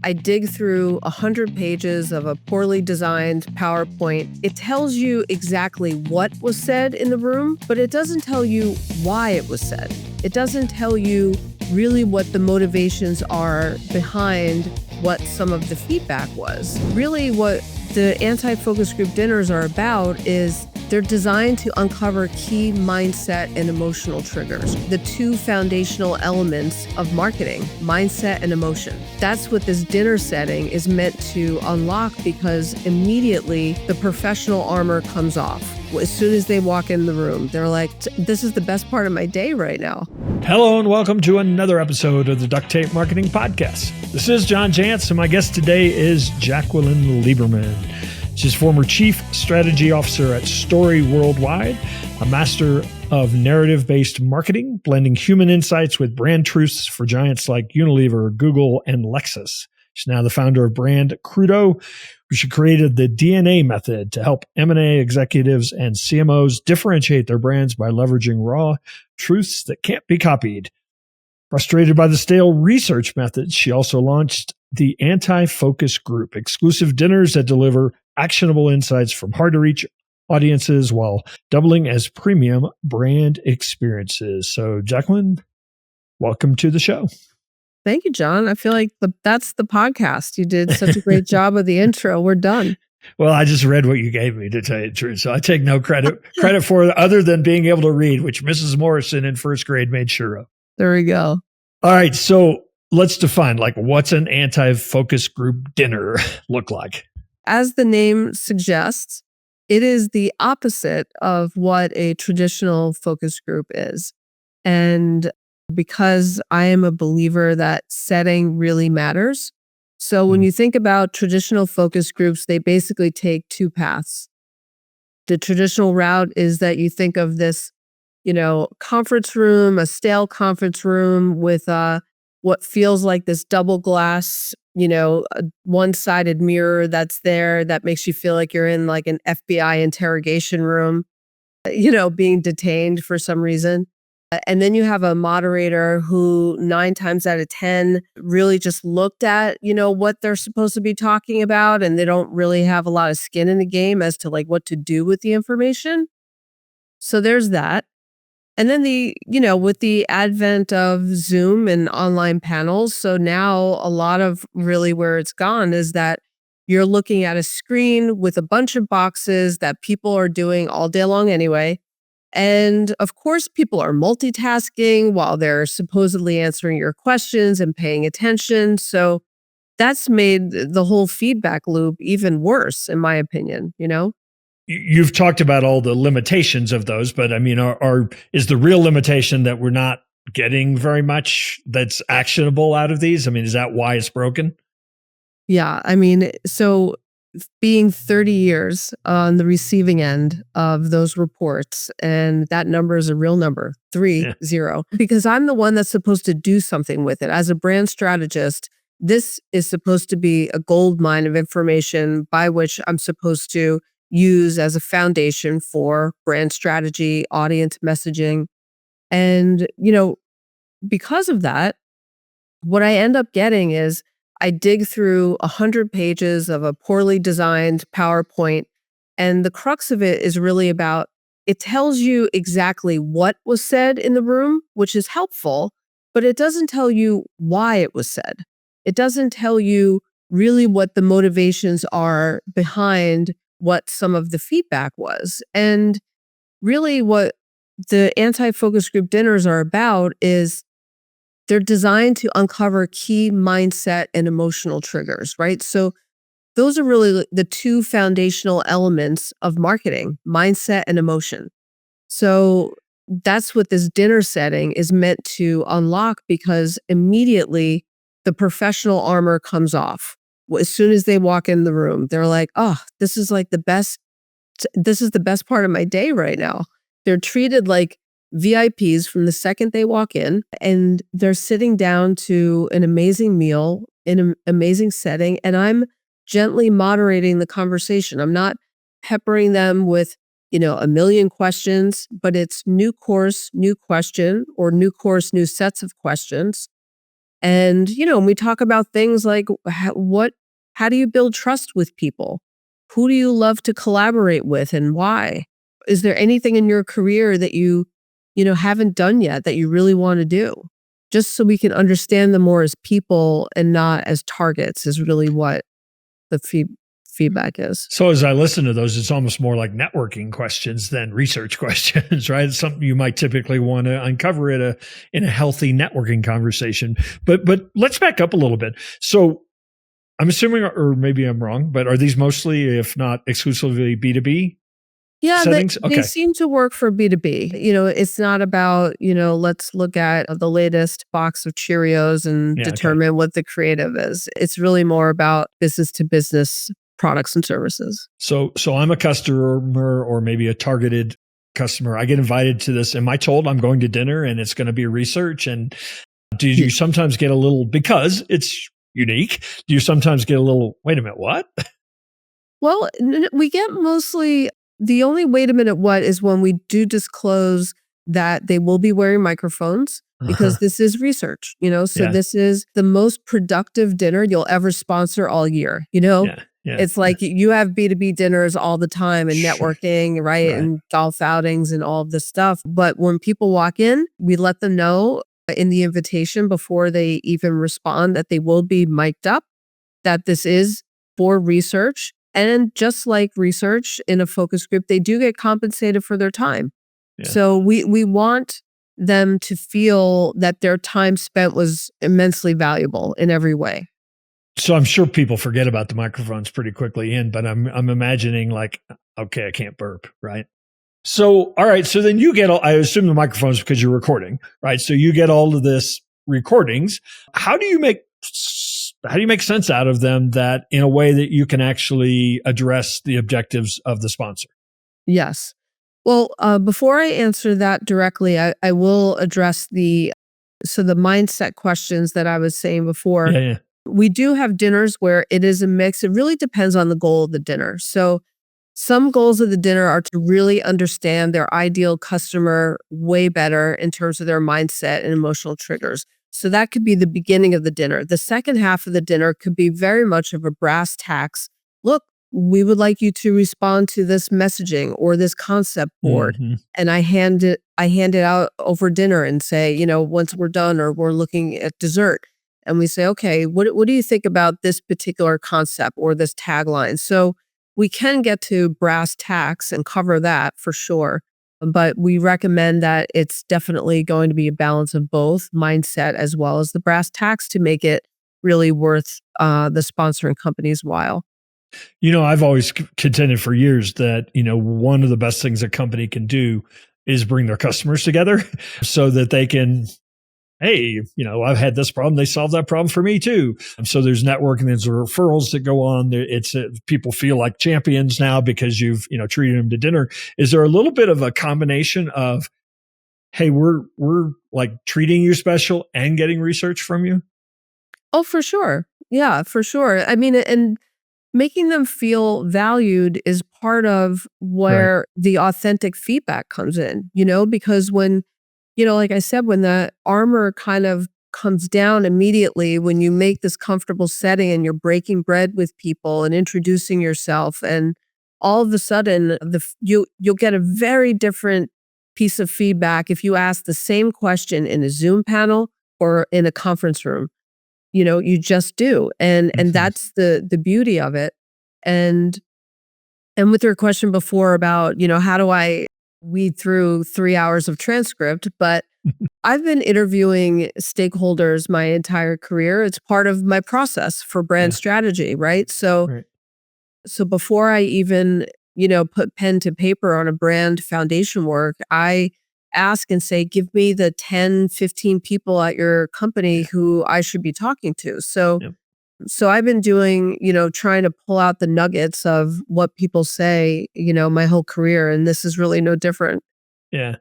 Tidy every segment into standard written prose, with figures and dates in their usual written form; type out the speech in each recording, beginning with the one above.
I dig through 100 pages of a poorly designed PowerPoint. It tells you exactly what was said in the room, but it doesn't tell you why it was said. It doesn't tell you really what the motivations are behind what some of the feedback was. Really, what the anti-focus group dinners are about is they're designed to uncover key mindset and emotional triggers, the two foundational elements of marketing, mindset and emotion. That's what this dinner setting is meant to unlock, because immediately the professional armor comes off. As soon as they walk in the room, they're like, this is the best part of my day right now. Hello and welcome to another episode of the Duct Tape Marketing Podcast. This is John Jantz, and my guest today is Jacqueline Lieberman. She's former Chief Strategy Officer at Story Worldwide, a master of narrative-based marketing, blending human insights with brand truths for giants like Unilever, Google, and Lexus. She's now the founder of Brand Crudo, which created the DNA method to help M&A executives and CMOs differentiate their brands by leveraging raw truths that can't be copied. Frustrated by the stale research methods, she also launched the Anti-Focus Group, exclusive dinners that deliver actionable insights from hard-to-reach audiences while doubling as premium brand experiences. So, Jacqueline, welcome to the show. Thank you, John. I feel like that's the podcast. You did such a great job of the intro. We're done. Well, I just read what you gave me, to tell you the truth. So I take no credit for it other than being able to read, which Mrs. Morrison in first grade made sure of. There we go. All right. So let's define, what's an anti-focus group dinner look like? As the name suggests, it is the opposite of what a traditional focus group is. And because I am a believer that setting really matters. So when you think about traditional focus groups, they basically take two paths. The traditional route is that you think of this, conference room, a stale conference room with what feels like this double glass, a one-sided mirror that's there that makes you feel like you're in like an FBI interrogation room, being detained for some reason. And then you have a moderator who 9 times out of 10 really just looked at, what they're supposed to be talking about, and they don't really have a lot of skin in the game as to what to do with the information. So there's that. And then with the advent of Zoom and online panels, so now a lot of really where it's gone is that you're looking at a screen with a bunch of boxes that people are doing all day long anyway. And of course, people are multitasking while they're supposedly answering your questions and paying attention. So that's made the whole feedback loop even worse, in my opinion, You've talked about all the limitations of those, but I mean, is the real limitation that we're not getting very much that's actionable out of these? I mean, is that why it's broken? Yeah. I mean, so being 30 years on the receiving end of those reports, and that number is a real number, 30, because I'm the one that's supposed to do something with it. As a brand strategist, this is supposed to be a gold mine of information by which I'm supposed to use as a foundation for brand strategy, audience messaging. And, because of that, what I end up getting is I dig through 100 pages of a poorly designed PowerPoint, and the crux of it is really about, it tells you exactly what was said in the room, which is helpful, but it doesn't tell you why it was said. It doesn't tell you really what the motivations are behind what some of the feedback was. And really what the anti-focus group dinners are about is they're designed to uncover key mindset and emotional triggers, right? So those are really the two foundational elements of marketing, mindset and emotion. So that's what this dinner setting is meant to unlock, because immediately the professional armor comes off. As soon as they walk in the room, they're like, oh, this is the best part of my day right now. They're treated like VIPs from the second they walk in, and they're sitting down to an amazing meal in an amazing setting. And I'm gently moderating the conversation. I'm not peppering them with, a million questions, but it's new course, new question, or new course, new sets of questions. And, we talk about things like how do you build trust with people? Who do you love to collaborate with and why? Is there anything in your career that you haven't done yet that you really want to do? Just so we can understand them more as people and not as targets is really what the feedback is. So as I listen to those, it's almost more like networking questions than research questions, right? It's something you might typically want to uncover in a healthy networking conversation. But let's back up a little bit. So I'm assuming, or maybe I'm wrong, but are these mostly, if not exclusively, B2B? Yeah, settings? they seem to work for B2B. It's not about, let's look at the latest box of Cheerios and determine what the creative is. It's really more about business to business products and services. So I'm a customer or maybe a targeted customer. I get invited to this. Am I told I'm going to dinner and it's going to be research? And do you sometimes get a little, because it's unique, do you sometimes get a little, wait a minute, what? Well, we get mostly, the only wait a minute what is when we do disclose that they will be wearing microphones because this is research, so this is the most productive dinner you'll ever sponsor all year, It's like you have B2B dinners all the time and networking, right? And golf outings and all of this stuff. But when people walk in, we let them know in the invitation before they even respond that they will be mic'd up, that this is for research. And just like research in a focus group, they do get compensated for their time. Yeah. So we want them to feel that their time spent was immensely valuable in every way. So I'm sure people forget about the microphones pretty quickly but I'm imagining like, okay, I can't burp, right? So, all right. So then you get I assume the microphones because you're recording, right? So you get all of this recordings. How do you make sense out of them that in a way that you can actually address the objectives of the sponsor? Yes. Well, before I answer that directly, I will address the mindset questions that I was saying before. Yeah. We do have dinners where it is a mix. It really depends on the goal of the dinner. So some goals of the dinner are to really understand their ideal customer way better in terms of their mindset and emotional triggers. So that could be the beginning of the dinner. The second half of the dinner could be very much of a brass tacks. Look, we would like you to respond to this messaging or this concept board. Mm-hmm. And I hand it out over dinner and say, once we're done or we're looking at dessert, and we say, okay, what do you think about this particular concept or this tagline? So we can get to brass tacks and cover that for sure. But we recommend that it's definitely going to be a balance of both mindset as well as the brass tacks to make it really worth the sponsoring company's while. I've always contended for years that, one of the best things a company can do is bring their customers together so that they can, hey, I've had this problem. They solved that problem for me too. And so there's networking, there's referrals that go on. It's people feel like champions now because you've, treated them to dinner. Is there a little bit of a combination of, hey, we're like treating you special and getting research from you? Oh, for sure. Yeah, for sure. I mean, and making them feel valued is part of where the authentic feedback comes in, because when, like I said, when the armor kind of comes down immediately, when you make this comfortable setting and you're breaking bread with people and introducing yourself, and all of a sudden you'll get a very different piece of feedback if you ask the same question in a Zoom panel or in a conference room. You just do. And that's the beauty of it. And with your question before about, how do I weed through 3 hours of transcript? But I've been interviewing stakeholders my entire career. It's part of my process for brand strategy, right? So before I even, put pen to paper on a brand foundation work, I ask and say, give me the 10, 15 people at your company who I should be talking to. So I've been doing, trying to pull out the nuggets of what people say, my whole career. And this is really no different. Yeah.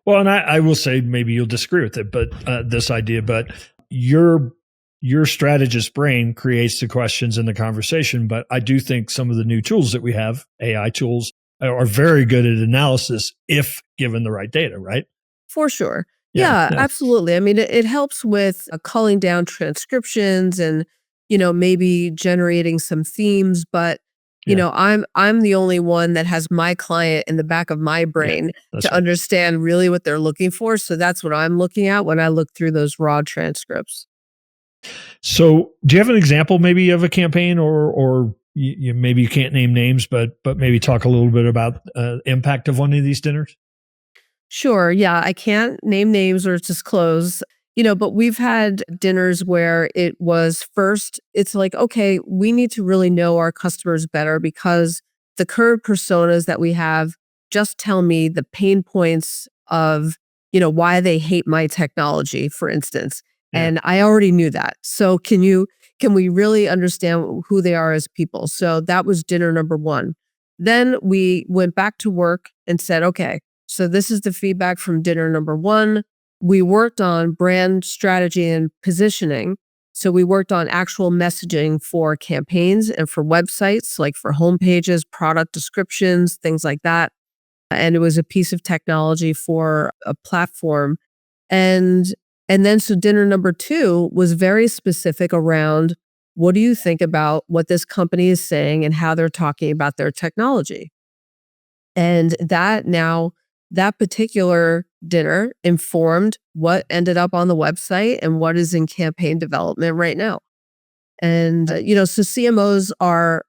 Well, and I will say, maybe you'll disagree with it, but this idea, but your strategist brain creates the questions in the conversation. But I do think some of the new tools that we have, AI tools, are very good at analysis if given the right data, right? For sure. Yeah. Yeah, Yeah. absolutely. I mean, it helps with culling down transcriptions and, maybe generating some themes, but Yeah. I'm the only one that has my client in the back of my Yeah. brain That's to right. understand really what they're looking for. So that's what I'm looking at when I look through those raw transcripts. So, do you have an example maybe of a campaign, or maybe you can't name names, but maybe talk a little bit about impact of one of these dinners? Sure. Yeah. I can't name names or disclose, but we've had dinners where it was first, it's like, okay, we need to really know our customers better because the current personas that we have just tell me the pain points of, why they hate my technology, for instance. Yeah. And I already knew that. So can we really understand who they are as people? So that was dinner number one. Then we went back to work and said, okay, so this is the feedback from dinner number one. We worked on brand strategy and positioning. So we worked on actual messaging for campaigns and for websites, like for homepages, product descriptions, things like that. And it was a piece of technology for a platform. And and then so dinner number two was very specific around what do you think about what this company is saying and how they're talking about their technology? And that particular dinner informed what ended up on the website and what is in campaign development right now. And, so CMOs are,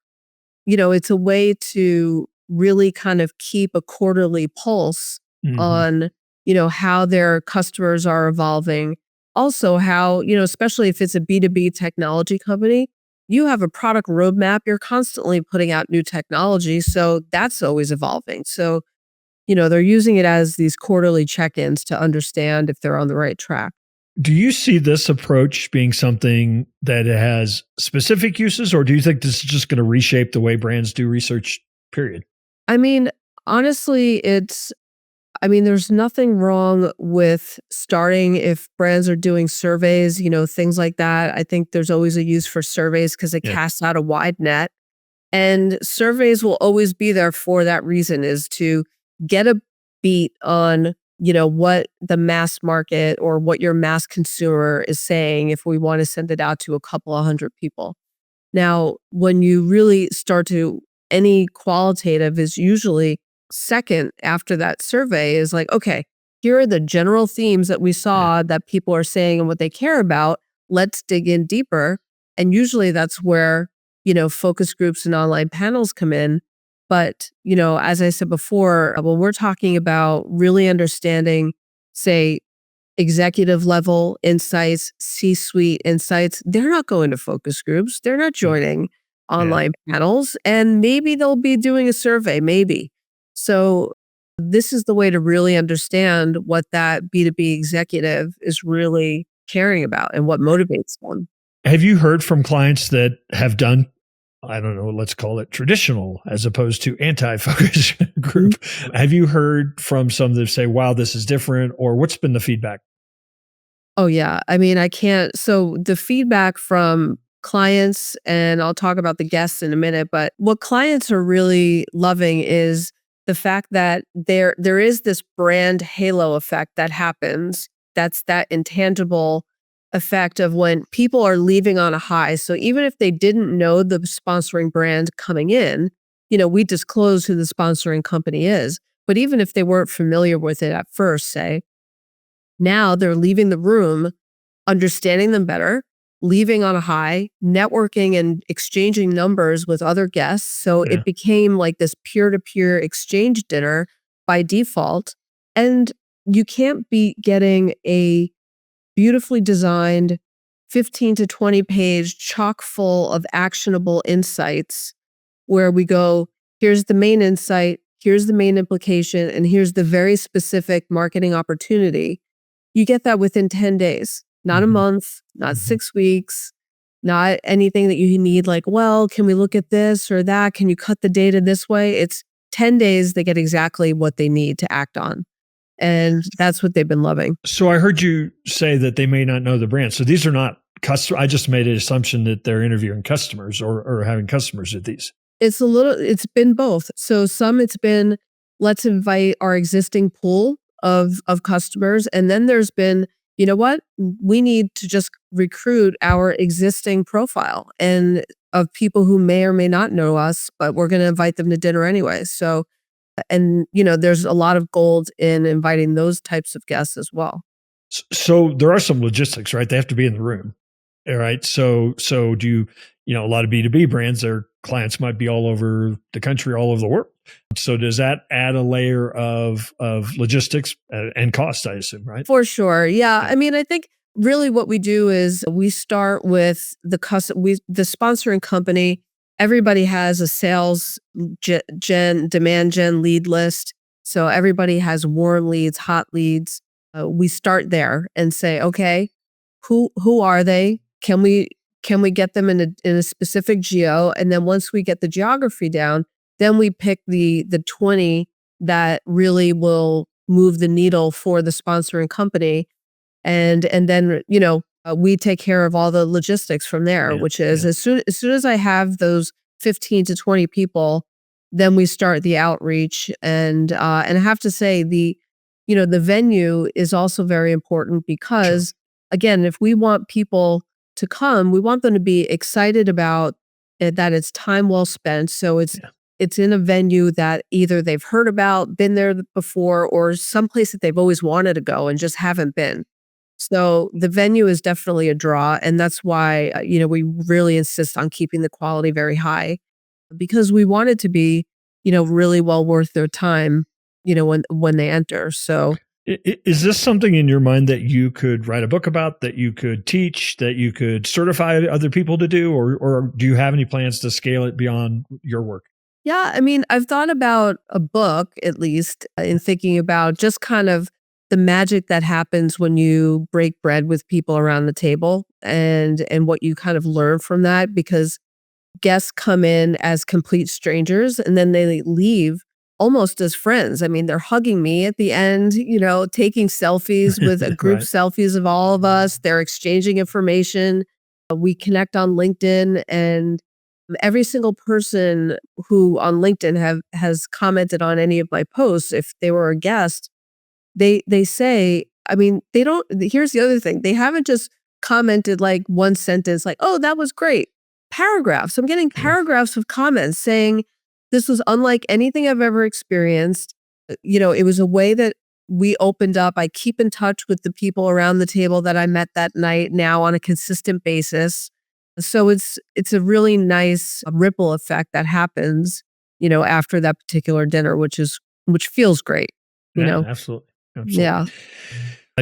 it's a way to really kind of keep a quarterly pulse Hmm. on, how their customers are evolving. Also, how, especially if it's a B2B technology company, you have a product roadmap. You're constantly putting out new technology. So that's always evolving. So, they're using it as these quarterly check ins to understand if they're on the right track. Do you see this approach being something that has specific uses, or do you think this is just going to reshape the way brands do research? Period. I mean, honestly, there's nothing wrong with starting if brands are doing surveys, things like that. I think there's always a use for surveys because it Yeah. casts out a wide net. And surveys will always be there for that reason is to get a beat on, what the mass market or what your mass consumer is saying if we want to send it out to a couple of hundred people. Now, when you really start to any qualitative is usually second after that survey is like, okay, here are the general themes that we Yeah. saw that people are saying and what they care about. Let's dig in deeper. And usually that's where, focus groups and online panels come in. But, as I said before, when we're talking about really understanding, say, executive level insights, C-suite insights, they're not going to focus groups. They're not Yeah. joining Yeah. online panels, and maybe they'll be doing a survey, maybe. So this is the way to really understand what that B2B executive is really caring about and what motivates them. Have you heard from clients that have done, I don't know, let's call it traditional as opposed to anti-focus Mhm. group? Have you heard from some that say, wow, this is different, or what's been the feedback? Oh, yeah. I can't. So the feedback from clients, and I'll talk about the guests in a minute, but what clients are really loving is the fact that there is this brand halo effect that happens. That's that intangible effect of when people are leaving on a high. So even if they didn't know the sponsoring brand coming in, we disclose who the sponsoring company is. But even if they weren't familiar with it at first, say, now they're leaving the room understanding them better, leaving on a high, networking and exchanging numbers with other guests. So Yeah. it became like this peer to peer exchange dinner by default. And you can't be getting a beautifully designed 15 to 20 page chock full of actionable insights where we go, here's the main insight, here's the main implication, and here's the very specific marketing opportunity. You get that within 10 days, not a Hmm. month, not Hmm. 6 weeks, not anything that you need like, well, can we look at this or that? Can you cut the data this way? It's 10 days, they get exactly what they need to act on. And that's what they've been loving. So I heard you say that they may not know the brand. So these are not customer. I just made an assumption that they're interviewing customers or having customers at these. It's been both. So some it's been, let's invite our existing pool of customers. And then there's been, you know what? We need to just recruit our existing profile and of people who may or may not know us, but we're going to invite them to dinner anyway. So, and there's a lot of gold in inviting those types of guests as well. So there are some logistics, right? They have to be in the room. All right. So do a lot of B2B brands, their clients might be all over the country, all over the world. So does that add a layer of logistics and cost, I assume, right? For sure. Yeah. I mean, I think really what we do is we start with the sponsoring company. Everybody has a sales demand gen lead list. So everybody has warm leads, hot leads. We start there and say, okay, who are they? Can we get them in a specific geo? And then once we get the geography down, then we pick the 20 that really will move the needle for the sponsoring company. And then, we take care of all the logistics from there, which is as soon as I have those 15 to 20 people, then we start the outreach. And I have to say the venue is also very important because, again, if we want people to come, we want them to be excited about it, that it's time well spent. So it's in a venue that either they've heard about, been there before, or someplace that they've always wanted to go and just haven't been. So the venue is definitely a draw. And that's why, we really insist on keeping the quality very high because we want it to be, really well worth their time, when they enter. So is this something in your mind that you could write a book about, that you could teach, that you could certify other people to do, or do you have any plans to scale it beyond your work? Yeah, I mean, I've thought about a book, at least, in thinking about just kind of the magic that happens when you break bread with people around the table and what you kind of learn from that, because guests come in as complete strangers and then they leave almost as friends. I mean, they're hugging me at the end, taking selfies with a group Right. selfies of all of us. They're exchanging information. We connect on LinkedIn, and every single person who on LinkedIn has commented on any of my posts, if they were a guest, they say, I mean, they don't, here's the other thing. They haven't just commented like one sentence, like, oh, that was great. Paragraphs. I'm getting paragraphs of comments saying, this was unlike anything I've ever experienced. It was a way that we opened up. I keep in touch with the people around the table that I met that night now on a consistent basis. So it's a really nice ripple effect that happens, after that particular dinner, which feels great. Absolutely. Yeah.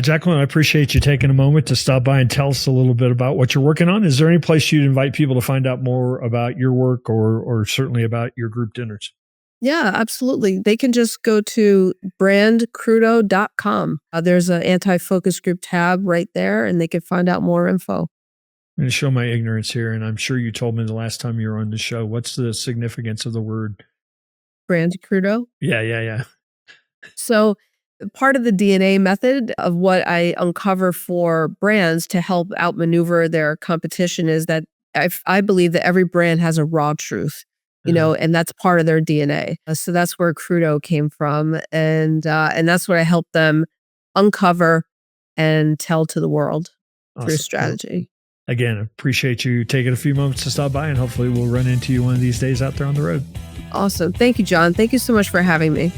Jacqueline, I appreciate you taking a moment to stop by and tell us a little bit about what you're working on. Is there any place you'd invite people to find out more about your work or certainly about your group dinners? Yeah, absolutely. They can just go to brandcrudo.com. There's an anti-focus group tab right there, and they can find out more info. I'm going to show my ignorance here, and I'm sure you told me the last time you were on the show. What's the significance of the word? Brand Crudo? Yeah. So part of the DNA method of what I uncover for brands to help outmaneuver their competition is that I believe that every brand has a raw truth, and that's part of their DNA. So that's where Crudo came from. And that's what I help them uncover and tell to the world through strategy. Again, appreciate you taking a few moments to stop by, and hopefully we'll run into you one of these days out there on the road. Awesome. Thank you, John. Thank you so much for having me.